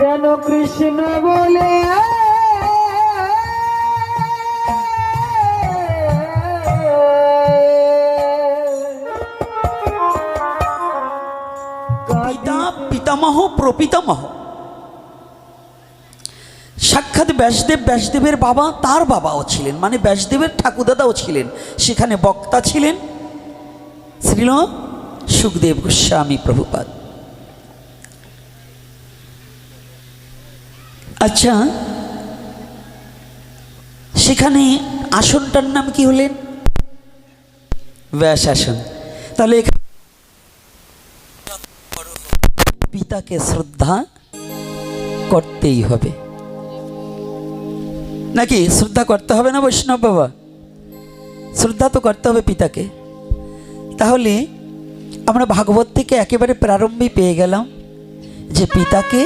যেন কৃষ্ণ বলে পিতা পিতামহ প্রপিতামহ সাক্ষাৎ ব্যাসদেব, ব্যাসদেবের বাবা তার বাবাও ছিলেন, মানে ব্যাসদেবের ঠাকুরদাদাও ছিলেন। সেখানে বক্তা ছিলেন শ্রীল সুখদেব গোস্বামী প্রভুপাদ। আচ্ছা, সেখানে আসনটার নাম কি হলেন? ব্যাস আসন। তাহলে পিতাকে শ্রদ্ধা করতেই হবে, নাকি? শ্রদ্ধা করতে হবে না বৈষ্ণব বাবা? শ্রদ্ধা তো করতে হবে পিতাকে। তাহলে আমরা ভাগবত থেকে একেবারে প্রারম্ভে পেয়ে গেলাম যে পিতাকে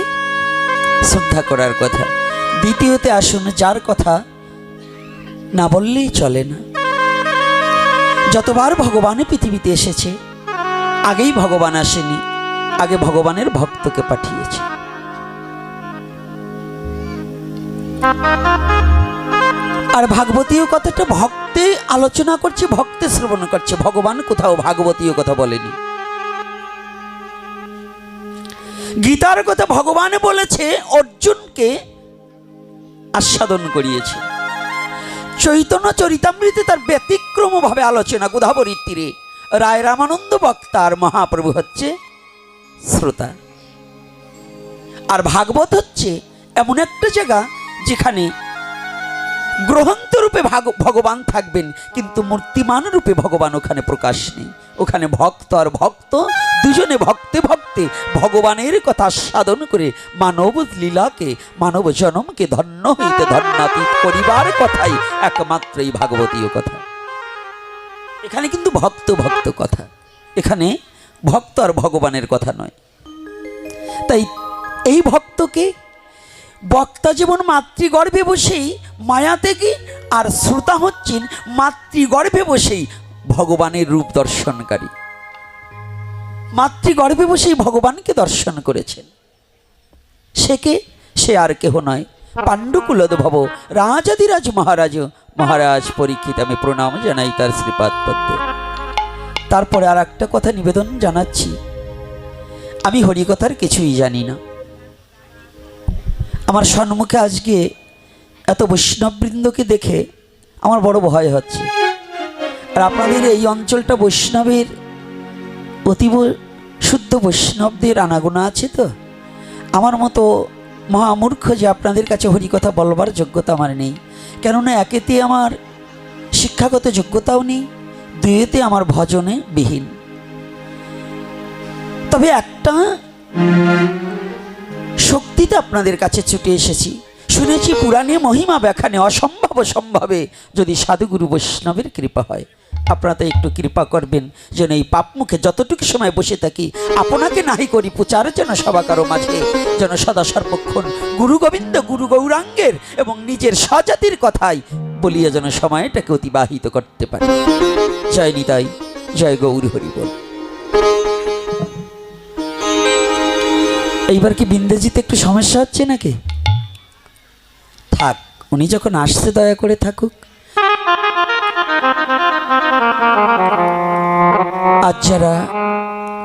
শ্রদ্ধা করার কথা। দ্বিতীয়তে আসুন, যার কথা না বললেই চলে না। যতবার ভগবান পৃথিবীতে এসেছে, আগেই ভগবান আসেনি, আগে ভগবানের ভক্তকে পাঠিয়েছে। আর ভাগবতীয় কথাটা ভক্তে আলোচনা করছে, ভক্তে শ্রবণ করছে। ভগবান কোথাও ভাগবতীয় কথা বলেনি। গীতার কথা ভগবান বলেছে, অর্জুনকে আস্বাদন করিয়েছে। চৈতন্য চরিতামৃতে তার ব্যতিক্রম ভাবে আলোচনা। গোদাবরীর তীরে রায় রামানন্দ বক্তার মহাপ্রভু হচ্ছে শ্রোতা। আর ভাগবত হচ্ছে এমন একটা জায়গা যেখানে গ্রহন্ত রূপে ভগবান থাকবেন, কিন্তু মূর্তিমান রূপে ভগবান ওখানে প্রকাশ নেই। ওখানে ভক্ত আর ভক্ত দুজনে ভক্তে ভক্তে ভগবানের কথা সাধন করে মানব লীলাকে, মানব জনমকে ধন্য হইতে ধন্যাতীত করিবার কথাই একমাত্র এই ভাগবতীয় কথা। এখানে কিন্তু ভক্ত ভক্ত কথা, এখানে ভক্ত আর ভগবানের কথা নয়। তাই এই ভক্তকে বক্তা যেমন মাতৃগর্ভে বসেই মায়া থেকে, আর শ্রোতা হচ্ছেন মাতৃগর্ভে বসেই ভগবানের রূপ দর্শনকারী। মাতৃগর্ভে বসেই ভগবানকে দর্শন করেছেন। সে আর কেহ নয়, পাণ্ডুকুলোদ্ভব রাজাধিরাজ মহারাজ মহারাজ পরীক্ষিত। আমি প্রণাম জানাই তার শ্রীপাদ পদ্মে। তারপরে আর একটা কথা নিবেদন জানাচ্ছি, আমি হরিকথার কিছুই জানি না। আমার সম্মুখে আজকে এত বৈষ্ণববৃন্দকে দেখে আমার বড় ভয় হচ্ছে। আর আপনাদের এই অঞ্চলটা বৈষ্ণবের, অতীব শুদ্ধ বৈষ্ণবদের আনাগোনা আছে। তো আমার মতো মহামূর্খ যে আপনাদের কাছে হরিকথা বলবার যোগ্যতা আমার নেই। কেননা একেতে আমার শিক্ষাগত যোগ্যতাও নেই, দুইতে আমার ভজনে বিহীন। তবে একটা শক্তিতে আপনাদের কাছে ছুটে এসেছি। শুনেছি পুরাণে মহিমা ব্যাখ্যানে অসম্ভব সম্ভবে যদি সাধুগুরু বৈষ্ণবের কৃপা হয়। আপনারা তো একটু কৃপা করবেন যেন এই পাপ মুখে যতটুকু সময় বসে থাকি আপনাকে নাহি করি প্রচার, যেন সবাকারও মাঝে যেন সদা সর্বক্ষণ গুরু গোবিন্দ গুরু গৌরাঙ্গের এবং নিজের স্বজাতির কথাই বলিয়া যেন সময়টাকে অতিবাহিত করতে পারে। জয় নিতাই, জয় গৌর হরি বল। এইবার কি বিন্দেজিতে একটু সমস্যা হচ্ছে নাকি? থাক, উনি যখন আসছে দয়া করে থাকুক। আজ যারা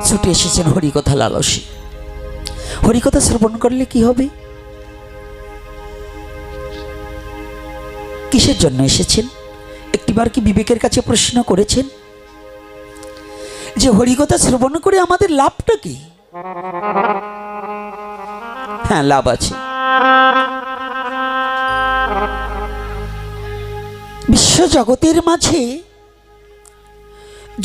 ছুটে এসেছেন হরিকথা লালসী, হরিকথা শ্রবণ করলে কি হবে? কিসের জন্য এসেছেন? একটিবার কি বিবেকের কাছে প্রশ্ন করেছেন যে হরিকথা শ্রবণ করে আমাদের লাভটা কি? হ্যাঁ, লাভ আছে। বিশ্ব জগতের মাঝে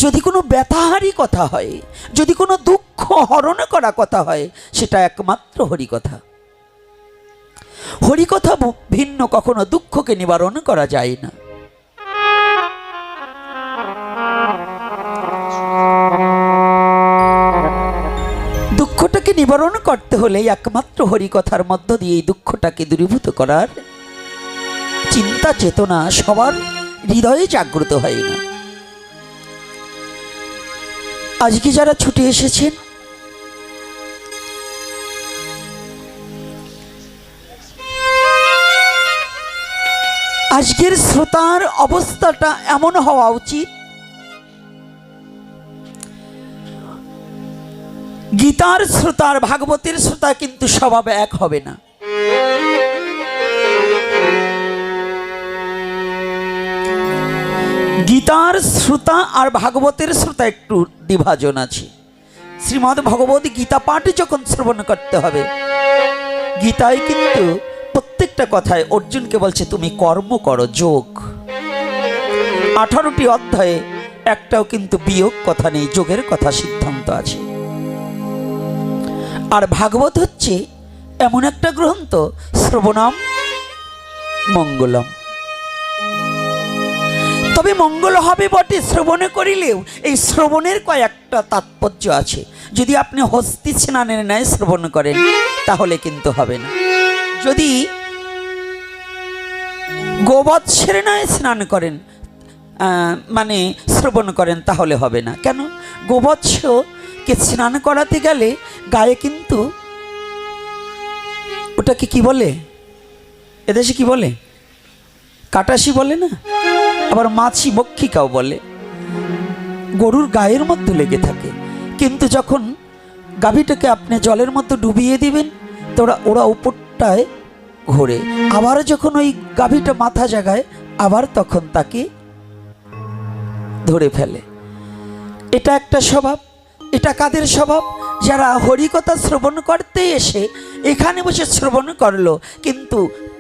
যদি কোনো ব্যথাহারী কথা হয়, যদি কোনো দুঃখ হরণ করা কথা হয়, সেটা একমাত্র হরিকথা। হরিকথা ভিন্ন কখনো দুঃখকে নিবারণ করা যায় না। দুঃখটাকে নিবারণ করতে হলে একমাত্র হরিকথার মধ্য দিয়ে এই দুঃখটাকে দূরীভূত করার চিন্তা চেতনা সবার হৃদয়ে জাগ্রত হয় না। আজকে যারা ছুটে এসেছেন আজকের শ্রোতার অবস্থাটা এমন হওয়া উচিত, গীতার শ্রোতার ভাগবতের শ্রোতা কিন্তু স্বভাবে এক হবে না। গীতার শ্রোতা আর ভাগবতের শ্রোতা একটু বিভাজন আছে। শ্রীমদ্ ভগবত গীতা পাঠ যখন শ্রবণ করতে হবে, গীতায় কিন্তু প্রত্যেকটা কথায় অর্জুনকে বলছে তুমি কর্ম করো, যোগ। 18টি অধ্যায়ে একটাও কিন্তু বিয়োগ কথা নেই, যোগের কথা সিদ্ধান্ত আছে। আর ভাগবত হচ্ছে এমন একটা গ্রন্থ, শ্রবণম মঙ্গলম। তবে মঙ্গল হবে বটে শ্রবণে করিলেও এই শ্রবণের কয়েকটা তাৎপর্য আছে। যদি আপনি হস্তি স্নানের ন্যায় শ্রবণ করেন তাহলে কিন্তু হবে না। যদি গোবৎসের ন্যায় স্নান করেন, মানে শ্রবণ করেন, তাহলে হবে না। কেন? গোবৎসকে স্নান করাতে গেলে গায়ে কিন্তু ওটাকে কি বলে, এদেশে কি বলে, কাটাসি বলে না, আবার মাছি মক্ষিকাও বলে, গরুর গায়ের মধ্যে লেগে থাকে। কিন্তু যখন গাভীটাকে আপনি জলের মধ্যে ডুবিয়ে দিবেন তো ওরা উপরটায় ঘোরে, আবার যখন ওই গাভীটা মাথা জাগায় আবার তখন তাকে ধরে ফেলে। এটা একটা স্বভাব। এটা কাদের স্বভাব? যারা হরিকথা শ্রবণ করতে এসে এখানে বসে শ্রবণ করলো, কিন্তু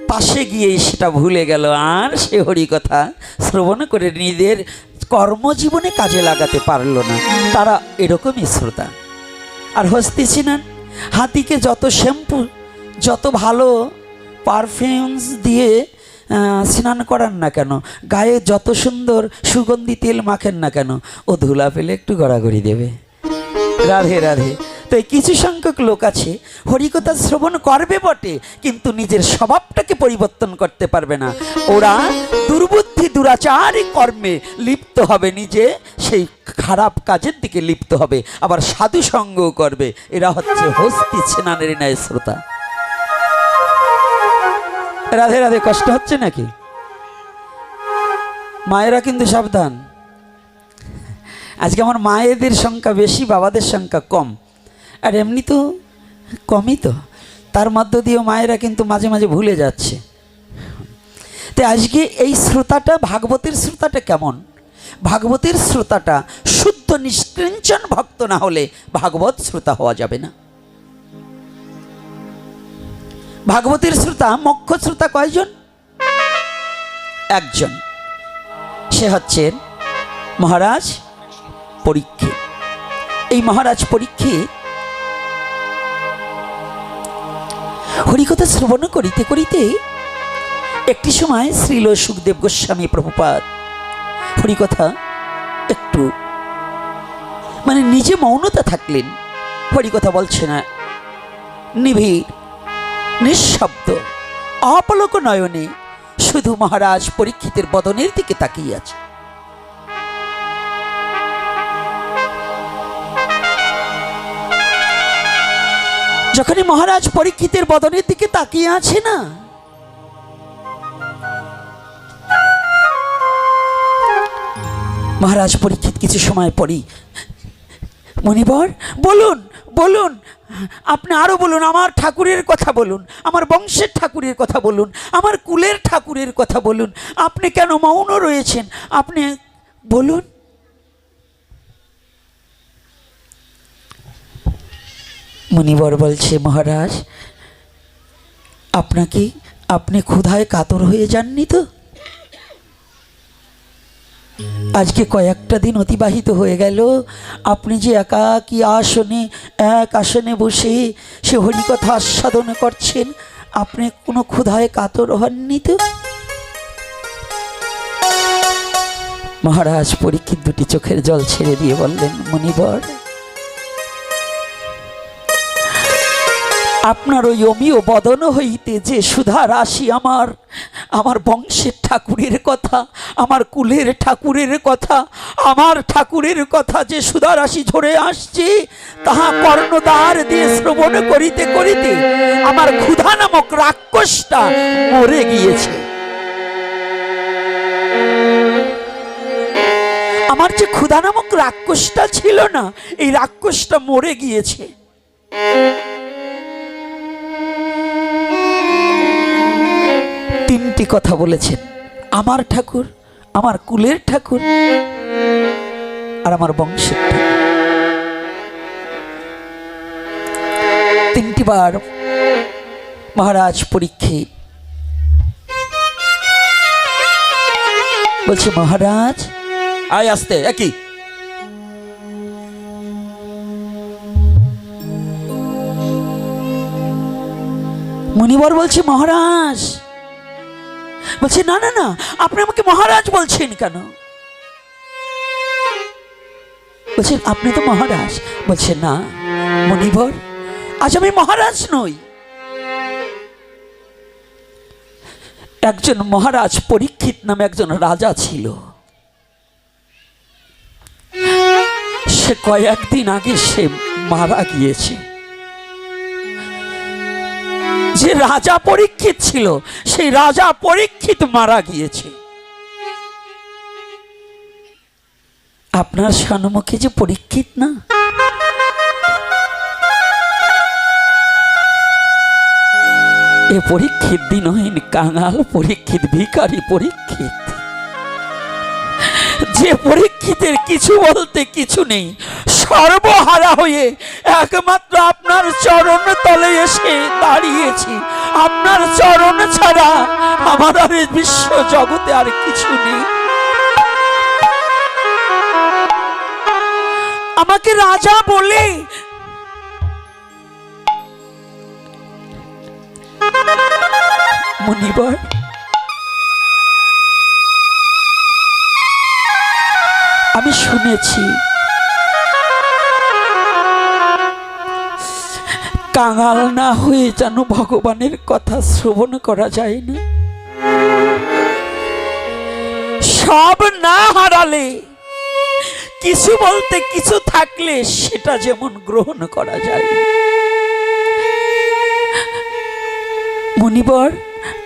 পাশে গিয়ে সেটা ভুলে গেল, আর সে হরিকথা শ্রবণ করে নিজের কর্মজীবনে কাজে লাগাতে পারলো না, তারা এরকমই শ্রোতা। আর হস্তি স্নান, হাতিকে যত শ্যাম্পু, যত ভালো পারফিউমস দিয়ে স্নান করান না কেন, গায়ে যত সুন্দর সুগন্ধি তেল মাখেন না কেন, ও ধুলা পেলে একটু গড়াগড়ি দেবে। রাধে রাধে। তো কিছু সংখ্যক লোক আছে হরিকথা শ্রবণ করবে বটে, কিন্তু নিজের স্বভাবটাকে পরিবর্তন করতে পারবে না। ওরা দুর্বুদ্ধি দুরাচারী কর্মে লিপ্ত হবে, নিজে সেই খারাপ কাজের দিকে লিপ্ত হবে, আবার সাধু সঙ্গও করবে। এরা হচ্ছে হস্তি স্নানের ন্যায় শ্রোতা। রাধে রাধে। কষ্ট হচ্ছে নাকি? মায়েরা কিন্তু সাবধান। আজকে আমার মায়েদের সংখ্যা বেশি, বাবাদের সংখ্যা কম। আর এমনি তো কমই, তো তার মধ্য দিয়েও মায়েরা কিন্তু মাঝে মাঝে ভুলে যাচ্ছে। তো আজকে এই শ্রোতাটা, ভাগবতের শ্রোতাটা কেমন? ভাগবতের শ্রোতাটা শুদ্ধ নিষ্কিঞ্চন ভক্ত না হলে ভাগবত শ্রোতা হওয়া যাবে না। ভাগবতের শ্রোতা, মুখ্য শ্রোতা কয়জন? একজন, সে হচ্ছেন মহারাজ পরীক্ষিত। এই মহারাজ পরীক্ষিত হরিকথা শ্রবণ করিতে করিতে একটি সময় শ্রীল সুখদেব গোস্বামী প্রভুপাদ হরিকথা একটু মানে নিজে মৌনতা থাকলেন, হরিকথা বলছে না, নিবিড় নিঃশব্দ অপলক নয়নে শুধু মহারাজ পরীক্ষিতের বদনের দিকে তাকিয়ে আছে। যখনই মহারাজ পরীক্ষিতের বদনের দিকে তাকিয়ে আছে না, মহারাজ পরীক্ষিত কিছু সময় পরেই, মুনিবর বলুন বলুন, আপনি আরো বলুন, আমার ঠাকুরের কথা বলুন, আমার বংশের ঠাকুরের কথা বলুন, আমার কুলের ঠাকুরের কথা বলুন, আপনি কেন মৌন রয়েছেন, আপনি বলুন। মুনিবর বলছে, মহারাজ আপনি ক্ষুধায় কাতর হয়ে যাননি তো? আজকে কয়েকটা দিন অতিবাহিত হয়ে গেল, আপনি যে একাকী আসনে এক আসনে বসে সে হরিকথা আস্বাদন করছেন, আপনি কোনো ক্ষুধায় কাতর হননি তো? মহারাজ পরীক্ষিত দুটি চোখের জল ছেড়ে দিয়ে বললেন, মুনিবর আপনার ওই অমিয় বদন হইতে যে সুধা রাশি আমার বংশের ঠাকুরের কথা, আমার কুলের ঠাকুরের কথা, আমার ঠাকুরের কথা যে সুধা রাশি ঝরে আসছে, তাহা কর্ণদ্বার দিয়ে শ্রবণ করিতে করিতে আমার ক্ষুধা নামক রাক্ষসটা মরে গিয়েছে। আমার যে ক্ষুধা নামক রাক্ষসটা ছিল না, এই রাক্ষসটা মরে গিয়েছে। তিনটি কথা বলেছেন, আমার ঠাকুর, আমার কুলের ঠাকুর আর আমার বংশের ঠাকুর। তিনটি বার মহারাজ পরীক্ষিত বলছে, মহারাজ আয় আসতে। একই মুনিবর বলছে, মহারাজ। বলছে, না না না, আপনি আমাকে মহারাজ বলছেন কেন? বলছেন, আপনি তো মহারাজ। বলছে, না মুনিবর, আজ আমি মহারাজ নই। একজন মহারাজ পরীক্ষিত নামে একজন রাজা ছিল। সে কয়েকদিন আগে সে মারা গিয়েছে। যে রাজা পরীক্ষিত ছিল, সেই রাজা পরীক্ষিত মারা গিয়েছে। আপনার সম্মুখে যে পরীক্ষিত না, এ পরীক্ষিত দিনহীন কাঙাল পরীক্ষিত, ভিখারি পরীক্ষিত, যে পরীক্ষিতের কিছু বলতে কিছু নেই, সর্বহারা হয়ে একমাত্র আপনার চরণ তলে এসে দাঁড়িয়েছি। আপনার চরণ ছাড়া আমার আর বিশ্ব জগতে আর কিছু নেই। আমাকে রাজা বলে মুনিবর, আমি শুনেছি কাঙাল না হয়ে যেন ভগবানের কথা শ্রবণ করা যায় না। সব না হারালে, কিছু বলতে কিছু থাকলে সেটা যেমন গ্রহণ করা যায়। মুনিবর,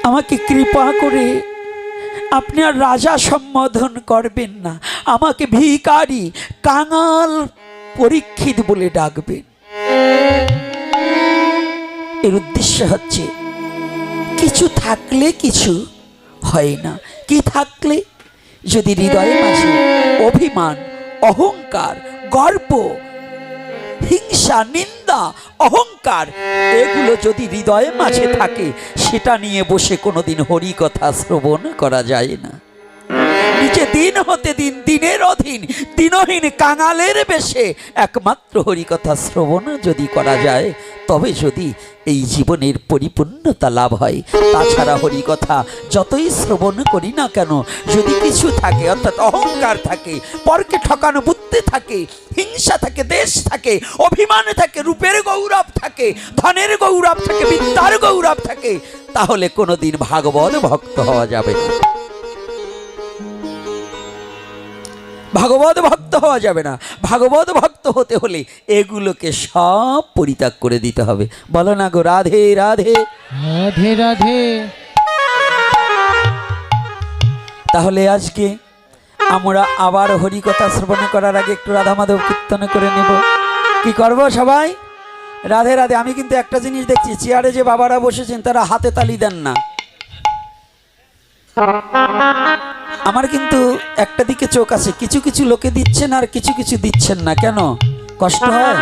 আমাকে কৃপা করে আপনি আর রাজা সম্বোধন করবেন না, আমাকে ভিখারি কাঙাল পরীক্ষিত বলে ডাকবেন। এর উদ্দেশ্য হচ্ছে, কিছু থাকলে কিছু হয় না। কি থাকলে? যদি হৃদয়ের মাঝে অভিমান, অহংকার, গর্ব, হিংসা, নিন্দা, অহংকার এগুলো যদি হৃদয়ের মাঝে থাকে, সেটা নিয়ে বসে কোনোদিন হরি কথা শ্রবণ করা যায় না। নিচে দিন হতে দিন, দিনের অধীন, দিনহীন কাঙালের বেশে একমাত্র হরি কথা শ্রবণ যদি করা যায়, তবে যদি এই জীবনের পরিপূর্ণতা লাভ হয়। তাছাড়া হরি কথা যতই শ্রবণ করি না কেন, যদি কিছু থাকে, অর্থাৎ অহংকার থাকে, পরকে ঠকানো বুদ্ধি থাকে, হিংসা থাকে, দেশ থাকে, অভিমান থাকে, রূপের গৌরব থাকে, ধনের গৌরব থাকে, বিদ্যার গৌরব থাকে, তাহলে কোনোদিন ভাগবত ভক্ত হওয়া যাবে না। ভাগবত ভক্ত হওয়া যাবে না। ভাগবত ভক্ত হতে হলে এগুলোকে সব পরিত্যাগ করে দিতে হবে। বলো না গো, রাধে রাধে রাধে রাধে। তাহলে আজকে আমরা আবার হরি কথা শ্রবণ করার আগে একটু রাধা মাধব কীর্তন করে নেব। কি করব সবাই? রাধে রাধে। আমি কিন্তু একটা জিনিস দেখছি, চেয়ারে যে বাবারা বসেছেন তারা হাতে তালি দেন না। আমার কিন্তু একটা দিকে চোখ আছে, কিছু কিছু লোকে দিচ্ছেন আর কিছু কিছু দিচ্ছেন না। কেন? কষ্ট হয়?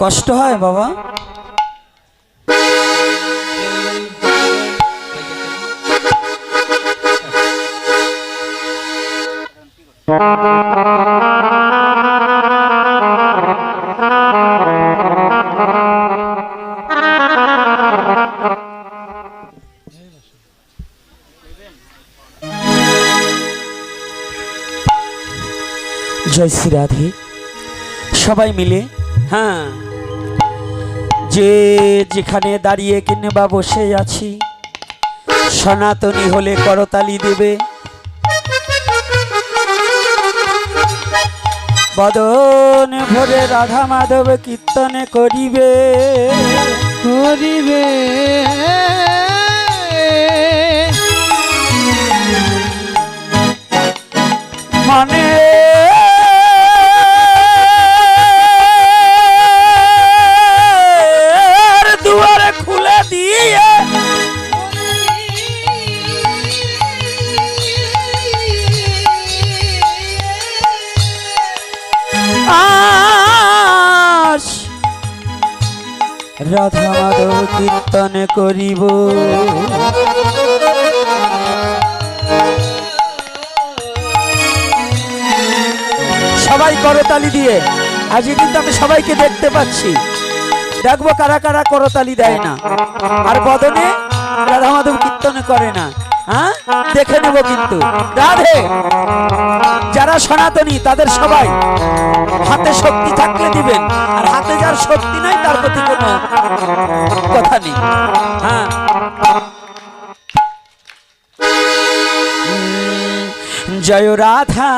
কষ্ট হয় বাবা? জয় শ্রী রাধে। সবাই মিলে, হ্যাঁ, যে যেখানে দাঁড়িয়ে কিংবা বসে আছি, সনাতনী হলে করতালি দেবে। বদন ভরে রাধা মাধব কীর্তনে করিবে করিবে। মনে দুয়ারে খুলে দিয়ে আজ রাধা মাধব কীর্তন করিব। সবাই করতালি দিয়ে, আজকে কিন্তু আমি সবাইকে দেখতে পাচ্ছি, দেখবো কারা কারা করতালি দেয় না আর বদনে রাধা মাধব কীর্তন করে না। হ্যাঁ, দেখে নেব কিন্তু। রাধে যারা সনাতনী তাদের সবাই হাতে শক্তি থাকলে দিবেন, আর হাতে যার শক্তি নাই তার প্রতি কোনো কথা নেই। হ্যাঁ, জয় রাধা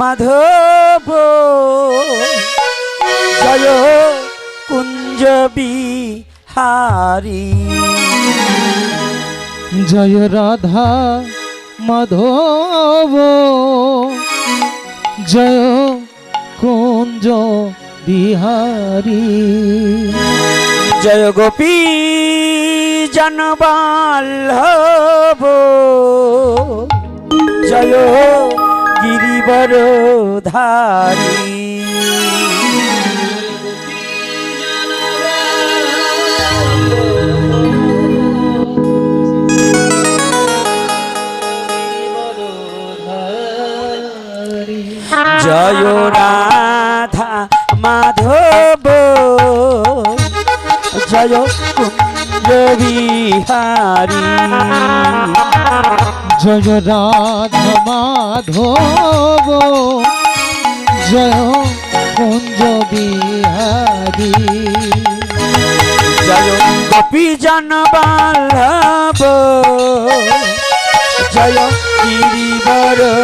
মাধব জয় কুঞ্জ বিহারী। জয় রাধা মাধব জয় কুঞ্জ বিহারী। জয় গোপী জনবল্লভ জয় গিরিবরধারী। জয় রাধা মাধব জয় কুঞ্জ বিহারী। জয় রাধা মাধব জয় কুঞ্জ বিহারী। জয় গোপী জনবল্লভ জয় গিরিবরধারী।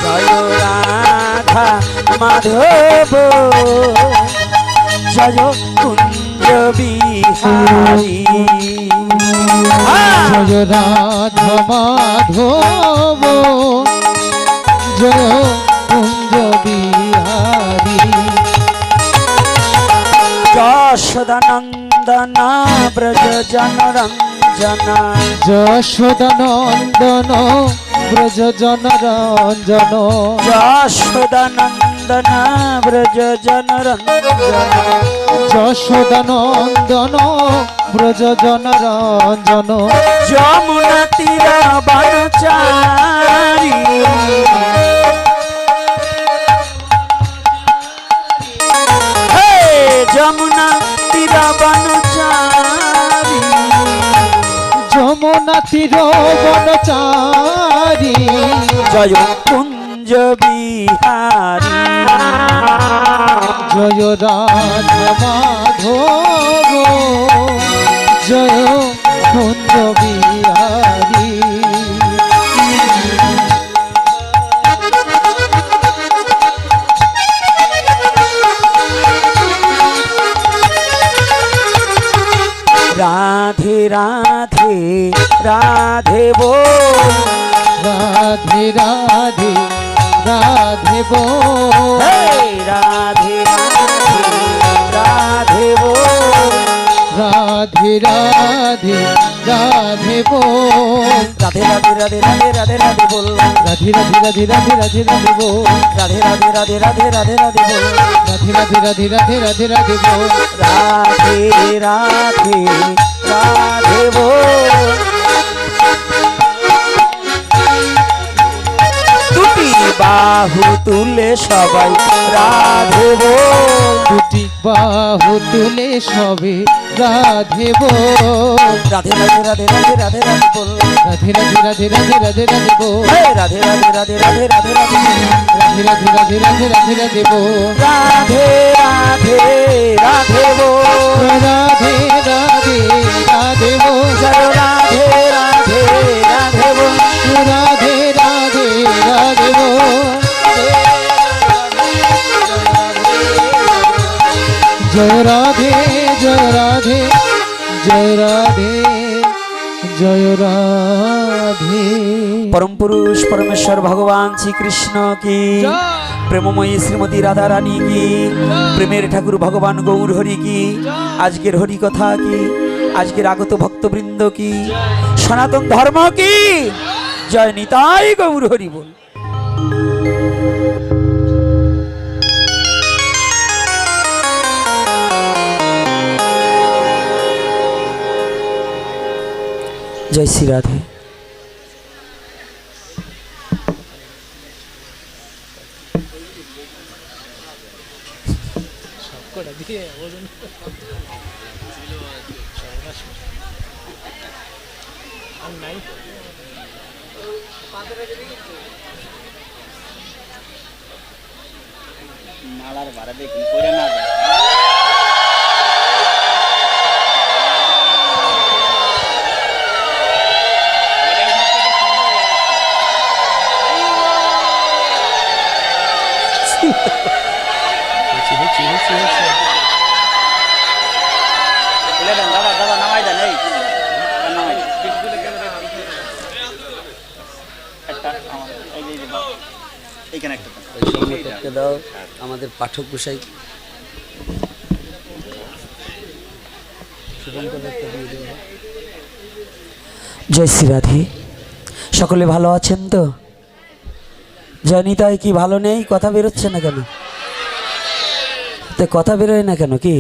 জয় রাধা মাধব জয় কুঞ্জ বিহারী। জয় রাধা মাধব জয় কুঞ্জ বিহারী। যশোদানন্দন ব্রজ জনরঞ্জন যশোদানন্দন ব্রজ জনরঞ্জন। যশোদানন্দন ব্রজ জনরঞ্জন যশোদানন্দন ব্রজ জনরঞ্জন। যমুনা তীর বনচারী হে যমুনা তীর বনচারী। যমুনা তীর বনচারী জয় কুঞ্জ বিহারী। জয় রাধা মাধব জয় কুঞ্জ বিহারী। রাধে রাধে রাধে बोल রাধে রাধে রাধে बोल हे राधे राधे राधे बोल রাধে রাধে রাধে बोल राधे राधे राधे राधे राधे राधे बोल রাধে রাধে রাধে রাধে রাধে রাধে बोल राधे राधे राधे राधे राधे राधे बोल রাধে রাধে রাধে রাধে রাধে রাধে बोल राधे राधे राधे बोल দুটি বাহু তুলে সবাই রাধে बोल দুটি বাহু তুলে সবে রাধে बोल राधे राधे राधे राधे राधे राधे बोल রাধে রাধে রাধে রাধে রাধে রাধে बोल हे राधे राधे राधे राधे राधे राधे রাধে রাধে রাধে রাধে রাধে রাধে बोल राधे राधे राधे बोल রাধে রাধে রাধে बोल जय राधे राधे राधे बोल রাধে রাধে রাধে बोल জয় রাধে জয় রাধে। परम पुरुष परमेश्वर भगवान श्री कृष्ण की, प्रेममयी श्रीमती राधा रानी की, प्रेमेर ठाकुर भगवान गौर हरि की, आजकेर हरि कथा की, आजकेर आगत भक्तवृंद की, सनातन धर्म की जय। निताई गौर हरि बोल। जय श्री राधे। মালার ভাড়া দেখুন করে না যায়। দাদা দাদা নামাই দেন, এই নামাই এইখানে একটা দাও আমাদের পাঠক গোসাই जय श्री राधे। सकले भालो आছেন তো? জানি তাই কি ভালো নেই? কথা বেরোচ্ছে না কেন? তো কথা বেরোয় না কেন? কি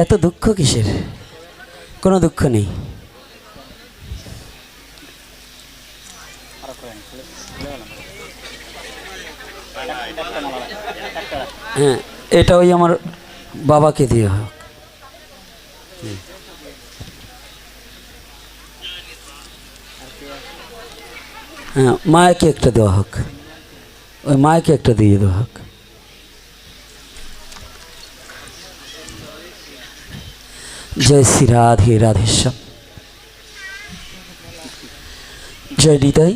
এত দুঃখ কিসের? কোনো দুঃখ নেই। হ্যাঁ, এটা ওই আমার বাবাকে দিয়ে হোক। হ্যাঁ, মাকে একটা দেওয়া হোক, ওই মাকে একটা দিয়ে দেওয়া হোক। जय श्री राधे राधेश्याम। जय निताई।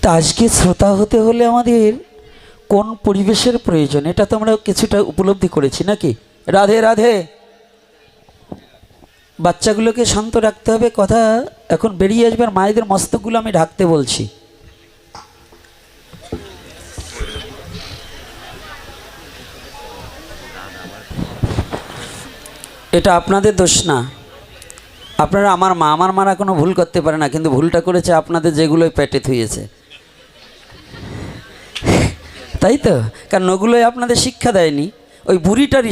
তা আজকে শ্রোতা হতে হলে আমাদের কোন পরিবেশের প্রয়োজন এটা তো আমরা কিছুটা উপলব্ধি করেছি নাকি? রাধে রাধে। বাচ্চাগুলোকে শান্ত রাখতে হবে, কথা এখন বেরিয়ে আসবে। আর মায়েদের মস্তকগুলো আমি ঢাকতে বলছি। এটা আপনাদের দোষ না, আপনারা আমার মারা কোনো ভুল করতে পারে না, কিন্তু ভুলটা করেছে আপনাদের যেগুলোই পেটে থুয়েছে, তাই তো? কারণ ওগুলোই আপনাদের শিক্ষা দেয়নি, ওই বুড়িটারই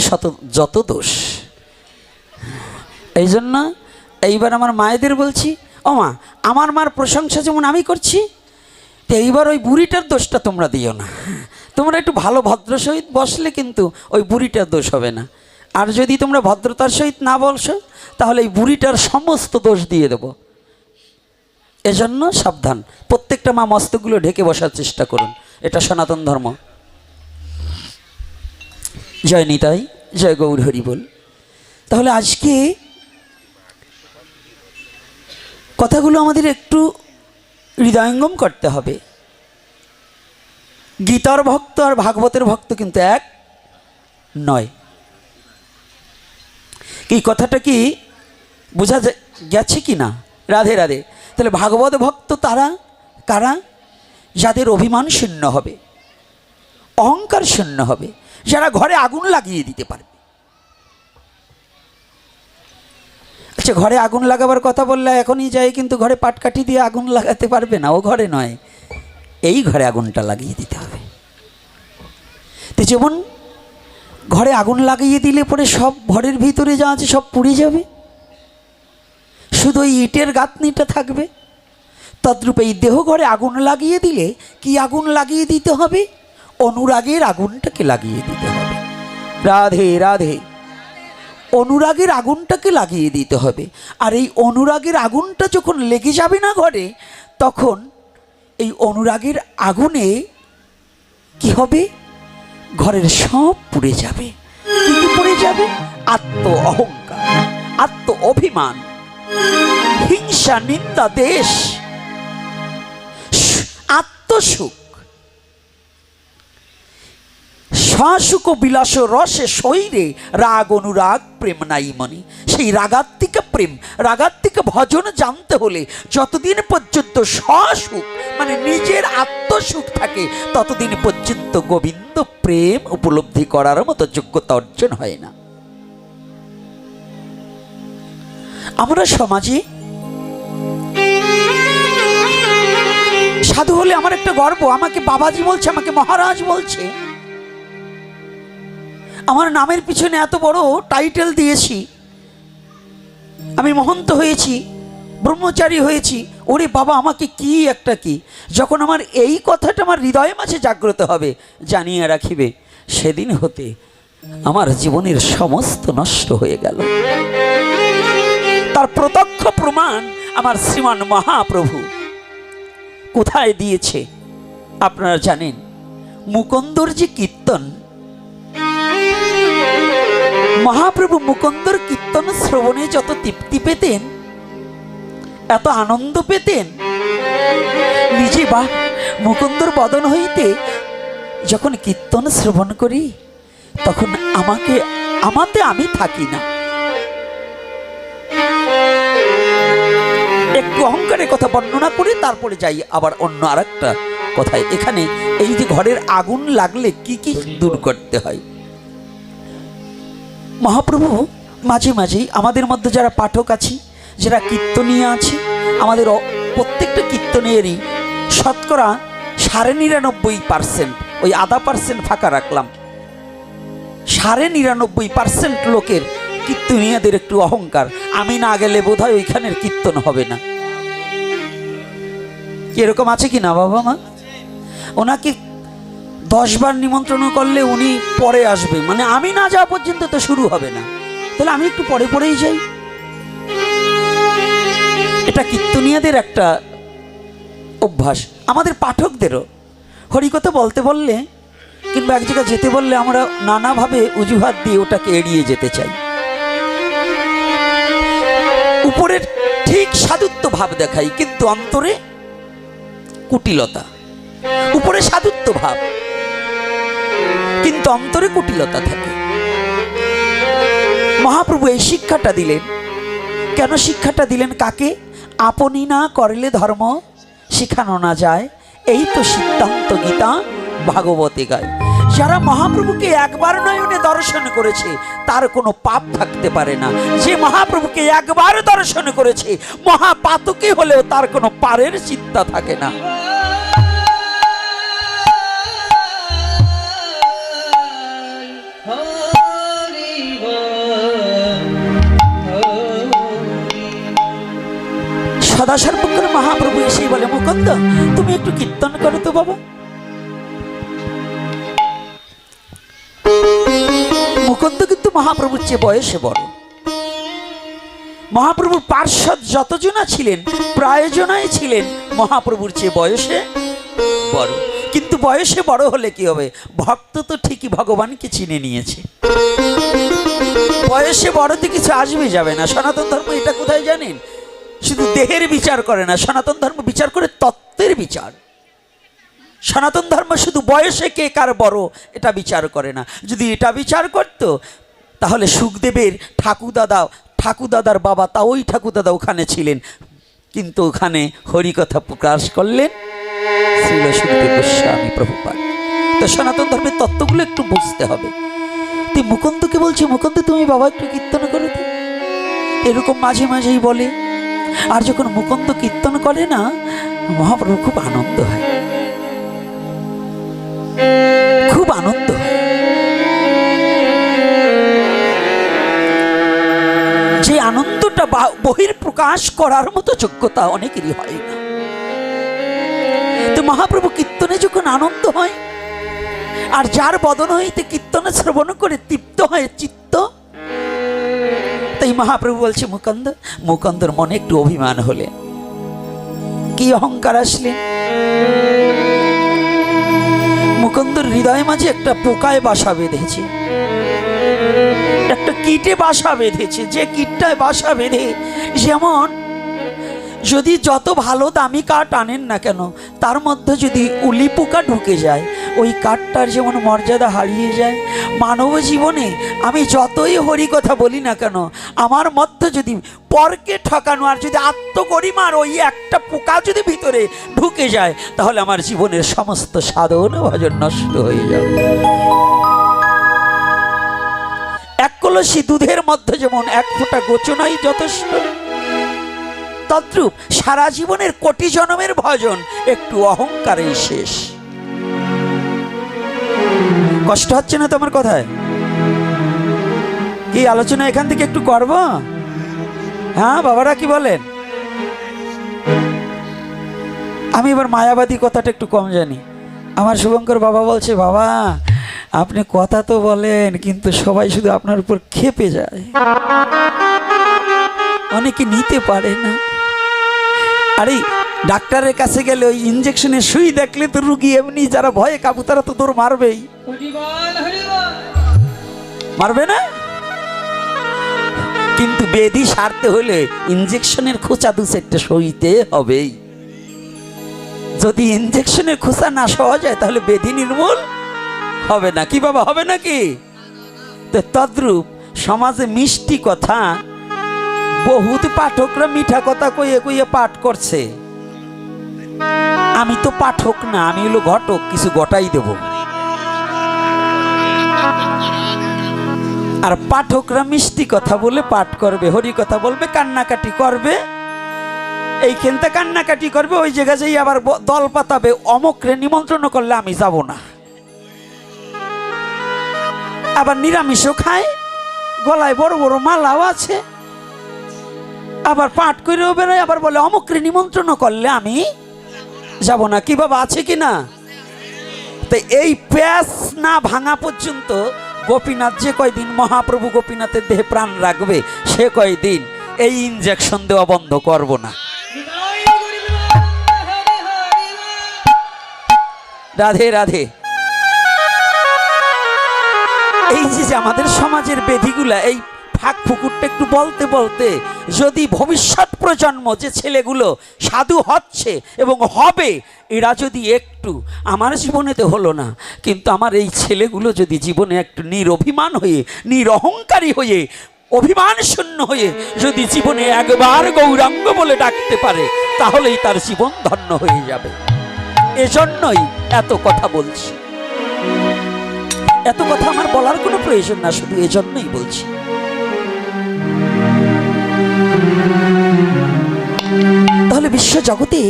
যত দোষ। এই জন্য এইবার আমার মায়েদের বলছি, ও মা, আমার মার প্রশংসা যেমন আমি করছি, তো এইবার ওই বুড়িটার দোষটা তোমরা দিও না। তোমরা একটু ভালো ভদ্র সহিত বসলে কিন্তু ওই বুড়িটার দোষ হবে না। আর যদি তোমরা ভদ্রতার সহিত না বলছো তাহলে এই বুড়িটার সমস্ত দোষ দিয়ে দেব। এজন্য সাবধান, প্রত্যেকটা মা মস্তকগুলো ঢেকে বসার চেষ্টা করুন, এটা সনাতন ধর্ম। জয় নিতাই, জয় গৌর হরি বল। তাহলে আজকে কথাগুলো আমাদের একটু হৃদয়ঙ্গম করতে হবে। গীতার ভক্ত আর ভাগবতের ভক্ত কিন্তু এক নয়। এই কথাটা কি বোঝা গেছে কি না? রাধে রাধে। তাহলে ভাগবত ভক্ত তারা কারা? যাদের অভিমান শূন্য হবে, অহংকার শূন্য হবে, যারা ঘরে আগুন লাগিয়ে দিতে পারবে। আচ্ছা, ঘরে আগুন লাগাবার কথা বললে এখনই যাই, কিন্তু ঘরে পাটকাঠি দিয়ে আগুন লাগাতে পারবে না, ও ঘরে নয়, এই ঘরে আগুনটা লাগিয়ে দিতে হবে। তো যেমন ঘরে আগুন লাগিয়ে দিলে পরে সব ঘরের ভিতরে যা আছে সব পুড়ে যাবে, শুধু ওই ইটের গাঁথনিটা থাকবে। তদ্রূপ এই দেহ ঘরে আগুন লাগিয়ে দিলে কি আগুন লাগিয়ে দিতে হবে? অনুরাগের আগুনটাকে লাগিয়ে দিতে হবে। রাধে রাধে। অনুরাগের আগুনটাকে লাগিয়ে দিতে হবে। আর এই অনুরাগের আগুনটা যখন লেগে যাবে না ঘরে, তখন এই অনুরাগের আগুনে কি হবে? ঘরের সব পুড়ে যাবে। কি পুড়ে যাবে? আত্ম অহংকার, আত্ম অভিমান, হিংসা, নিন্দা, দেশ, আত্মসুখ, সসুখ বিলাস রসে শৈরে রাগ অনুরাগ প্রেম নাই মনে। সেই রাগাত্মিক প্রেম, রাগাত্মিক ভজন জানতে হলে যতদিন পর্যন্ত সসুখ মানে নিজের আত্মসুখ থাকে ততদিন পর্যন্ত গোবিন্দ প্রেম উপলব্ধি করার মতো যোগ্যতা অর্জন হয় না। আমরা সমাজে সাধু হলে আমার একটা গর্ব, আমাকে বাবাজি বলছে, আমাকে মহারাজ বলছে, আমার নামের পিছনে এত বড় টাইটেল দিয়েছি, আমি মহন্ত হয়েছি, ব্রহ্মচারী হয়েছি। ওরে বাবা, আমাকে কি একটা কি! যখন আমার এই কথাটা আমার হৃদয়ের মাঝে জাগ্রত হবে, জানিয়ে রাখিবে সেদিন হতে আমার জীবনের সমস্ত নষ্ট হয়ে গেল। তার প্রত্যক্ষ প্রমাণ আমার শ্রীমান মহাপ্রভু কোথায় দিয়েছে আপনারা জানেন? মুকুন্দর যে কীর্তন, মহাপ্রভু মুকুন্দর কীর্তন শ্রবণে যত তৃপ্তি পেতেন, এত আনন্দ পেতেন, নিজে বা মুকুন্দর বদন হইতে যখন কীর্তন শ্রবণ করি তখন আমাতে আমি থাকি না। একটু অহংকারের কথা বর্ণনা করে তারপরে যাই আবার অন্য আরেকটা কথায়। এখানে এই যে ঘরের আগুন লাগলে কি কি দূর করতে হয়, মহাপ্রভু মাঝে মাঝেই আমাদের মধ্যে যারা পাঠক আছি, যারা কীর্তনীয় আছে, আমাদের প্রত্যেকটা কীর্তনেরই শতকরা 99.5%, ওই 0.5% ফাঁকা রাখলাম, 99.5% লোকের কীর্তনীয়দের একটু অহংকার, আমি না গেলে বোধহয় ওইখানের কীর্তন হবে না। এরকম আছে কি না বাবা মা? ওনাকে 10 বার নিমন্ত্রণ করলে উনি পরে আসবে, মানে আমি না যাওয়া পর্যন্ত তো শুরু হবে না, তাহলে আমি একটু পরে পরেই যাই। এটা কীর্তনীয়দের একটা অভ্যাস, আমাদের পাঠকদেরও। হরিকথা বলতে বললে কিংবা এক জায়গায় যেতে বললে আমরা নানাভাবে অজুহাত দিয়ে ওটাকে এড়িয়ে যেতে চাই। উপরের ঠিক সাধুত্ব ভাব দেখাই, কিন্তু অন্তরে কুটিলতা। উপরে সাধুত্ব ভাব কিন্তু অন্তরে কুটিলতা থাকে। মহাপ্রভু এই শিক্ষাটা দিলেন। কেন শিক্ষাটা দিলেন? কাকে? আপনি না করলে ধর্ম শিখানো না যায়, এই তো সিদ্ধান্ত গীতা ভাগবতে গায়। যারা মহাপ্রভুকে একবার নয়নে দর্শন করেছে তার কোনো পাপ থাকতে পারে না। যে মহাপ্রভুকে একবার দর্শন করেছে মহাপাতকে হলেও তার কোনো পারের চিন্তা থাকে না। সদা সর্বক্ষণ মহাপ্রভু এসেই বলে, মুকুন্দ তুমি একটু কীর্তন করো তো বাবা। মুকুন্দ কিন্তু মহাপ্রভুর চেয়ে বয়সে বড়। মহাপ্রভুর পার্ষদ যতজনা ছিলেন প্রায় জনাই ছিলেন মহাপ্রভুর চেয়ে বয়সে বড়। কিন্তু বয়সে বড় হলে কি হবে? ভক্ত তো ঠিকই ভগবানকে চিনে নিয়েছে। বয়সে বড়তে কিছু আসবে যাবে না। সনাতন ধর্ম এটা কোথায় জানেন? শুধু দেহের বিচার করে না, সনাতন ধর্ম বিচার করে তত্ত্বের বিচার। সনাতন ধর্ম শুধু বয়সে কে কার বড় এটা বিচার করে না। যদি এটা বিচার করত তাহলে সুখদেবের ঠাকুরদাদার বাবা তা ওই ঠাকুরদাদা ওখানে ছিলেন, কিন্তু ওখানে হরিকথা প্রকাশ করলেন শ্রীল সুখদেব গোস্বামী প্রভুপাদ। তো সনাতন ধর্মের তত্ত্বগুলো একটু বুঝতে হবে। তুই মুকুন্দকে বলছি, মুকুন্দ তুমি বাবা একটু কীর্তন করো তো, এরকম মাঝে মাঝেই বলে। আর যখন মুকুন্দ কীর্তন করে না মহাপ্রভু খুব আনন্দ হয়, খুব আনন্দ হয়। যে আনন্দটা বহির প্রকাশ করার মতো যোগ্যতা অনেকেরই হয় না। তো মহাপ্রভু কীর্তনে যখন আনন্দ হয় আর যার বদন হইতে কীর্তনে শ্রবণ করে তৃপ্ত হয় চিত্ত, তাই মহাপ্রভু বলছে মুকুন্দর মনে একটু অভিমান হলে, কি অহংকার আসলে, মুকুন্দর হৃদয় মাঝে একটা পোকায় বাসা বেঁধেছে, একটা কীটে বাসা বেঁধেছে। যে কীটটায় বাসা বেঁধে, যেমন যদি যত ভালো দামি কাঠ আনেন না কেন তার মধ্যে যদি উলি পোকা ঢুকে যায়, ওই কাঠটার যেমন মর্যাদা হারিয়ে যায়, মানব জীবনে আমি যতই হরি কথা বলি না কেন, আমার মধ্যে যদি পরকে ঠকানো আর যদি আত্মগরিমার ওই একটা পোকা যদি ভিতরে ঢুকে যায়, তাহলে আমার জীবনের সমস্ত সাধন ভজন নষ্ট হয়ে যাবে। এক কলসি দুধের মধ্যে যেমন এক ফোঁটা গোচনাই যথেষ্ট, তদ্রূপ সারা জীবনের কোটি জন্মের ভজন একটু অহংকারেই শেষ। কষ্ট হচ্ছে না তোমার কথায়? কি আলোচনা এখান থেকে একটু করব? হ্যাঁ বাবারা কি বলেন? আমি এবার মায়াবাদী কথাটা একটু কম জানি। আমার শুভঙ্কর বাবা বলছে, বাবা আপনি কথা তো বলেন কিন্তু সবাই শুধু আপনার উপর ক্ষেপে যায়, অনেকে নিতে পারে না। আরে ডাক্তারের কাছে গেলে ওই ইঞ্জেকশনের সুই দেখলে তো রুগী এমনি যারা ভয়ে কাবু তারা তো তোর মারবেই, মারবে না? কিন্তু বেধি সারতে হলে ইঞ্জেকশনের খোঁচা দু চারটে সইতে হবেই। যদি ইঞ্জেকশনের খোঁচা না সওয়া যায় তাহলে বেধি নির্মূল হবে না। কি বাবা, হবে নাকি? তো তদ্রূপ সমাজে মিষ্টি কথা বহুত পাঠকরা মিঠা কথা কইয়ে কইয়ে পাঠ করছে। আমি তো পাঠক না, আমি হলো ঘটক, কিছু গটাই দেব। আর পাঠকরা মিষ্টি কথা বলে পাঠ করবে, হরি কথা বলবে, কান্নাকাটি করবে, এইখানটা কান্নাকাটি করবে, ওই জায়গায় যাই আবার দল পাতাবে, অমুকরে নিমন্ত্রণ করলে আমি যাব না। আবার নিরামিষও খায়, গলায় বড় বড় মালাও আছে, আবার পাঠ করেও বেরোয়, আবার বলে অমুকরে নিমন্ত্রণ করলে আমি যাব না। কি বাবা, আছে কি না? তো এই প্যাস না ভাঙা পর্যন্ত গোপীনাথ যে কয়দিন মহাপ্রভু গোপীনাথের দেহে প্রাণ রাখবে সে কয়দিন এই ইঞ্জেকশন দেওয়া বন্ধ করব না। রাধে রাধে। এই যে আমাদের সমাজের বেধিগুলা, এই ফাঁক ফুকুরটা একটু বলতে বলতে যদি ভবিষ্যৎ প্রজন্ম যে ছেলেগুলো সাধু হচ্ছে এবং হবে, এরা যদি একটু, আমার জীবনেতে হলো না কিন্তু আমার এই ছেলেগুলো যদি জীবনে একটু নিরভিমান হয়ে, নিরহংকারী হয়ে, অভিমান শূন্য হয়ে যদি জীবনে একবার গৌরাঙ্গ বলে ডাকতে পারে, তাহলেই তার জীবন ধন্য হয়ে যাবে। এজন্যই এত কথা বলছি। এত কথা আমার বলার কোনো প্রয়োজন না, শুধু এজন্যই বলছি। তাহলে বিশ্ব জগতে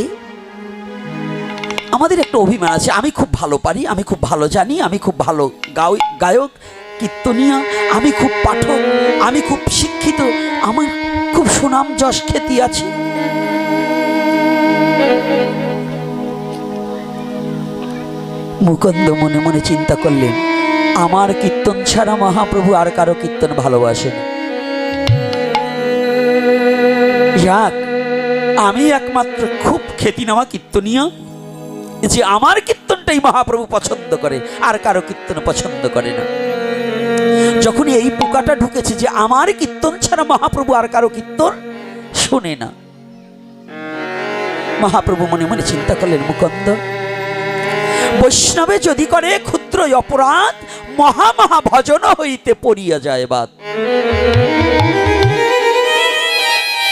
আমাদের একটা অভিমান আছে, আমি খুব ভালো পারি, আমি খুব ভালো জানি, আমি খুব ভালো গায়ক, কীর্তনিয়া, আমি খুব পাঠক, আমি খুব শিক্ষিত, আমার খুব সুনাম যশ খ্যাতি আছে। মুকুন্দ মনে মনে চিন্তা করলেন, আমার কীর্তন ছাড়া মহাপ্রভু আর কারো কীর্তন ভালোবাসেন। যাক, আমি একমাত্র খুব খ্যাতিনামা কীর্তনীয় যে আমার কীর্তনটাই মহাপ্রভু পছন্দ করে, আর কারো কীর্তন পছন্দ করে না। যখন এই পোকাটা ঢুকেছে যে আমার কীর্তন ছাড়া মহাপ্রভু আর কারো কীর্তন শুনে না, মহাপ্রভু মনে মনে চিন্তা করলেন, মুকুন্দ, বৈষ্ণবে যদি করে ক্ষুদ্র অপরাধ, মহা মহা ভজন হইতে পড়িয়া যায় বাদ।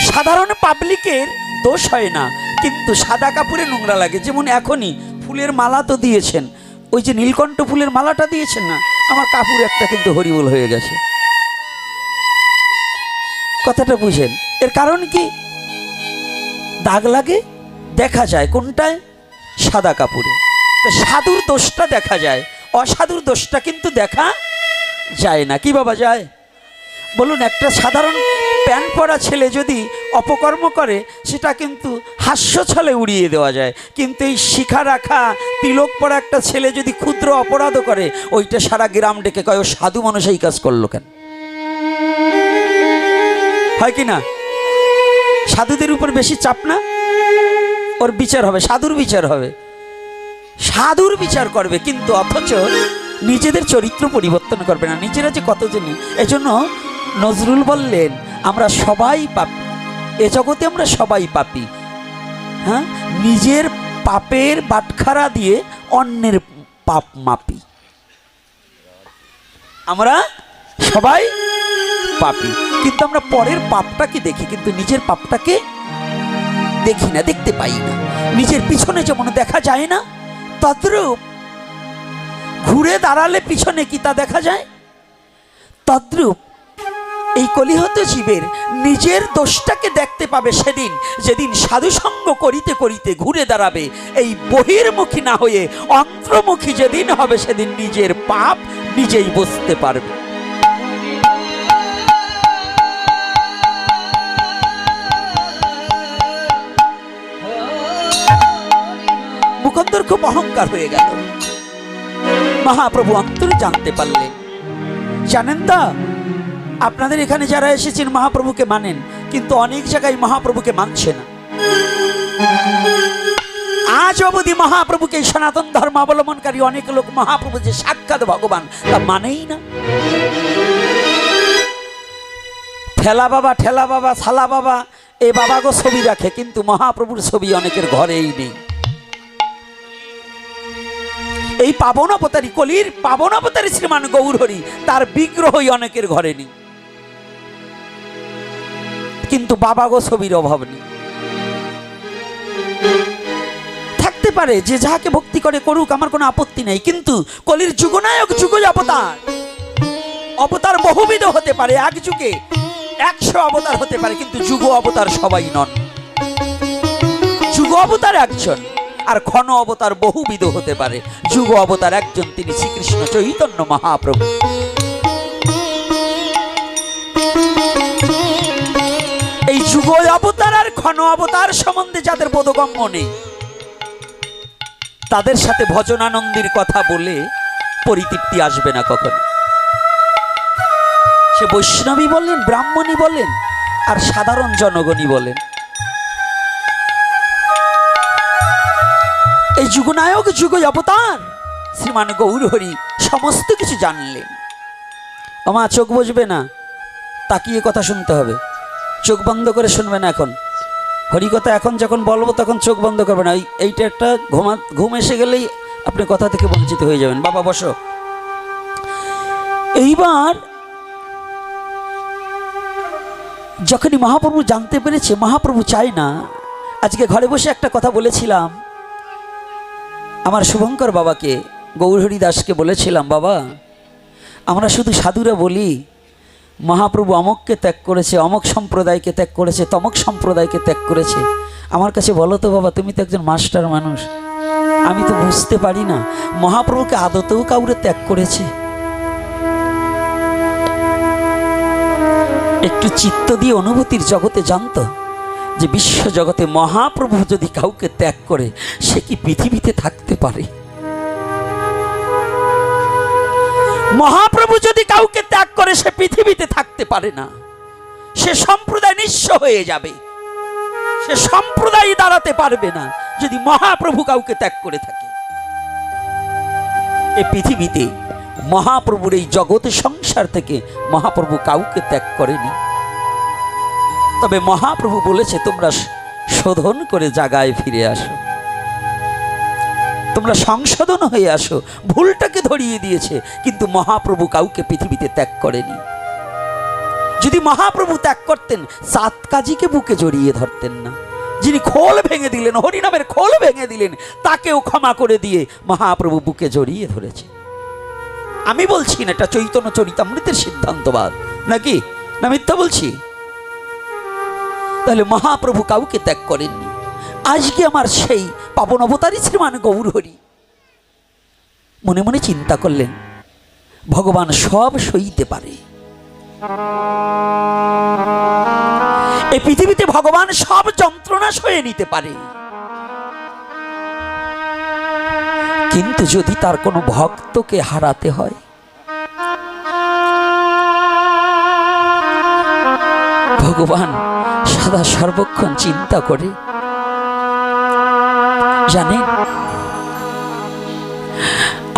সাধারণ পাবলিকের দোষ হয় না, কিন্তু সাদা কাপড়ে নোংরা লাগে। যেমন এখনই ফুলের মালা তো দিয়েছেন, ওই যে নীলকণ্ঠ ফুলের মালাটা দিয়েছেন না, আমার কাপড় একটা কিন্তু হরিবোল হয়ে গেছে। কথাটা বুঝেন? এর কারণ কি? দাগ লাগে, দেখা যায় কোনটায়? সাদা কাপড়ে। সাধুর দোষটা দেখা যায়, অসাধুর দোষটা কিন্তু দেখা যায় না। কি বাবা যায়? বলুন, একটা সাধারণ প্যান্ট পরা ছেলে যদি অপকর্ম করে সেটা কিন্তু হাস্য ছলে উড়িয়ে দেওয়া যায়, কিন্তু এই শিখা রাখা তিলক পরা একটা ছেলে যদি ক্ষুদ্র অপরাধও করে, ওইটা সারা গ্রাম ডেকে কয় ও সাধু মানুষ এই কাজ করলো কেন। হয় কি না? সাধুদের উপর বেশি চাপ না, ওর বিচার হবে, সাধুর বিচার হবে, সাধুর বিচার করবে, কিন্তু অথচ নিজেদের চরিত্র পরিবর্তন করবে না। নিজেরা যে কত জানি। এজন্য নজরুল বললেন, আমরা সবাই পাপী, এ জগতে আমরা সবাই পাপী। হ্যাঁ, নিজের পাপের বাটখারা দিয়ে অন্যের পাপ মাপি। আমরা সবাই পাপী, কিন্তু আমরা পরের পাপটাকে দেখি, কিন্তু নিজের পাপটাকে দেখি না, দেখতে পাই না। নিজের পিছনে যেমন দেখা যায় না, তদ্রূপ ঘুরে দাঁড়ালে পিছনে কি তা দেখা যায়? তদ্রূপ এই কলিহত জীবের নিজের দোষটাকে দেখতে পাবে সেদিন, যেদিন সাধুসঙ্গ করিতে করিতে ঘুরে দাঁড়াবে। এই বহির্মুখী না হয়ে অন্তর্মুখী যেদিন হবে, সেদিন নিজের পাপ নিজেই বুঝতে পারবে। মুকুন্দর খুব অহংকার হয়ে গেল। মহাপ্রভু অন্তরে জানতে পারলেন। জানেন তো, আপনাদের এখানে যারা এসেছেন মহাপ্রভুকে মানেন, কিন্তু অনেক জায়গায় মহাপ্রভুকে মানছে না। আজ অবধি মহাপ্রভুকে সনাতন ধর্ম অবলম্বনকারী অনেক লোক মহাপ্রভু যে সাক্ষাৎ ভগবান তা মানেই না। ঠেলা বাবা, ঠেলা বাবা, সালা বাবা, এই বাবাগো ছবি রাখে, কিন্তু মহাপ্রভুর ছবি অনেকের ঘরেই নেই। এই পাবন অবতারী, কলির পাবন অবতারী শ্রীমান গৌরহরি, তার বিগ্রহই অনেকের ঘরে নেই, কিন্তু বাবাগো ছবির অভাব নেই। থাকতে পারে যে যাহাকে ভক্তি করে করুক, আমার কোনো আপত্তি নেই, কিন্তু কলির যুগনায়ক যুগ অবতার, অবতার বহুবিধ হতে পারে, এক যুগে 100 অবতার হতে পারে, কিন্তু যুগ অবতার সবাই নন। যুগ অবতার একজন, আর ক্ষণ অবতার বহুবিধ হতে পারে। যুগ অবতার একজন, তিনি শ্রীকৃষ্ণ চৈতন্য মহাপ্রভু। এই যুগ অবতার আর ক্ষণ অবতার সম্বন্ধে যাদের বোধগম্য নেই, তাদের সাথে ভজনানন্দীর কথা বলে পরিতৃপ্তি আসবে না কখনো। সে বৈষ্ণবী বলেন, ব্রাহ্মণী বলেন, আর সাধারণ জনগণই বলেন, এই যুগনায়ক যুগ অবতার শ্রীমান গৌরহরি সমস্ত কিছু জানলেন। আমার চোখ বুঝবে না, তাকিয়ে কথা শুনতে হবে, চোখ বন্ধ করে শুনবে না। এখন হরিকথা এখন যখন বলবো তখন চোখ বন্ধ করবে না। এইটা একটা ঘুম এসে গেলেই আপনি কথা থেকে বঞ্চিত হয়ে যাবেন। বাবা বসো। এইবার যখনই মহাপ্রভু জানতে পেরেছে, মহাপ্রভু চায় না। আজকে ঘরে বসে একটা কথা বলেছিলাম আমার শুভঙ্কর বাবাকে, গৌরহরি দাসকে বলেছিলাম, বাবা আমরা শুধু সাধুরা বলি মহাপ্রভু অমককে ত্যাগ করেছে, অমক সম্প্রদায়কে ত্যাগ করেছে, তমক সম্প্রদায়কে ত্যাগ করেছে। আমার কাছে বলো তো বাবা, তুমি তো একজন মাস্টার মানুষ, আমি তো বুঝতে পারি না মহাপ্রভুকে আদতেও কাউরে ত্যাগ করেছে। একটু চিত্ত দিয়ে অনুভূতির জগতে জানতো যে বিশ্ব জগতে মহাপ্রভু যদি কাউকে ত্যাগ করে, সে কি পৃথিবীতে থাকতে পারে? মহাপ্রভু যদি কাউকে ত্যাগ করে, সে পৃথিবীতে থাকতে পারে না। সে সম্প্রদায় নিঃস্ব হয়ে যাবে, সে সম্প্রদায় দাঁড়াতে পারবে না যদি মহাপ্রভু কাউকে ত্যাগ করে থাকে। এই পৃথিবীতে মহাপ্রভুর এই জগৎ সংসার থেকে মহাপ্রভু কাউকে ত্যাগ করেনি। তবে মহাপ্রভু বলেছে, তোমরা শোধন করে জায়গায় ফিরে আসো, তোমরা সংশোধন হয়ে আসো। ভুলটাকে ধরিয়ে দিয়েছে, কিন্তু মহাপ্রভু কাউকে পৃথিবীতে ত্যাগ করেনি। যদি মহাপ্রভু ত্যাগ করতেন, সাত কাজীকে বুকে জড়িয়ে ধরতেন না। যিনি খোল ভেঙে দিলেন, হরিনামের খোল ভেঙে দিলেন, তাকেও ক্ষমা করে দিয়ে মহাপ্রভু বুকে জড়িয়ে ধরেছে। আমি বলছি না এটা চৈতন্য চরিতামৃতের সিদ্ধান্তবাদ, নাকি না মিথ্যা বলছি? তাহলে মহাপ্রভু কাউকে ত্যাগ করেননি। আজকে আমার সেই পাবন অবতারী শ্রীমান গৌরহরি মনে মনে চিন্তা করলেন, ভগবান সব সইতে পারে, এই পৃথিবীতে ভগবান সব যন্ত্রণা সয়ে নিতে পারে, কিন্তু যদি তার কোনো ভক্তকে হারাতে হয়, ভগবান সদা সর্বক্ষণ চিন্তা করে। জানেন,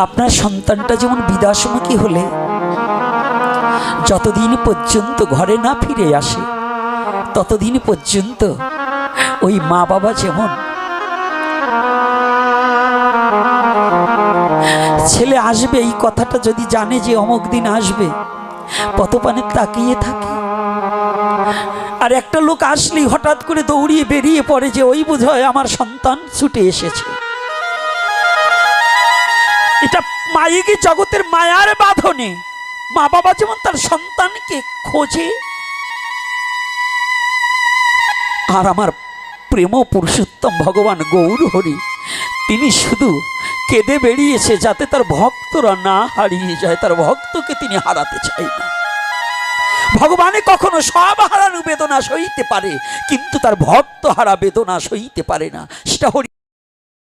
আপনার সন্তানটা যেমন বিদাসমুখী হলে যতদিন পর্যন্ত ঘরে না ফিরে আসে, ততদিন পর্যন্ত ওই মা বাবা যেমন ছেলে আসবে এই কথাটা যদি জানে যে অমুক দিন আসবে, পতপানে তাকিয়ে থাকে। আর একটা লোক আসলেই হঠাৎ করে দৌড়িয়ে বেরিয়ে পড়ে যে ওই বোধহয় আমার সন্তান ছুটে এসেছে। এটা মায়িকী জগতের মায়ার বাঁধনে মা বাবা যেমন তার সন্তানকে খোঁজে, আর আমার প্রেম পুরুষোত্তম ভগবান গৌর হরি তিনি শুধু কেঁদে বেরিয়েছে যাতে তার ভক্তরা না হারিয়ে যায়। তার ভক্তকে তিনি হারাতে চাই না। ভগবানে কখনো সব হারানো বেদনা সইতে পারে, কিন্তু তার ভক্ত হারা বেদনা সইতে পারে না। সেটা হরি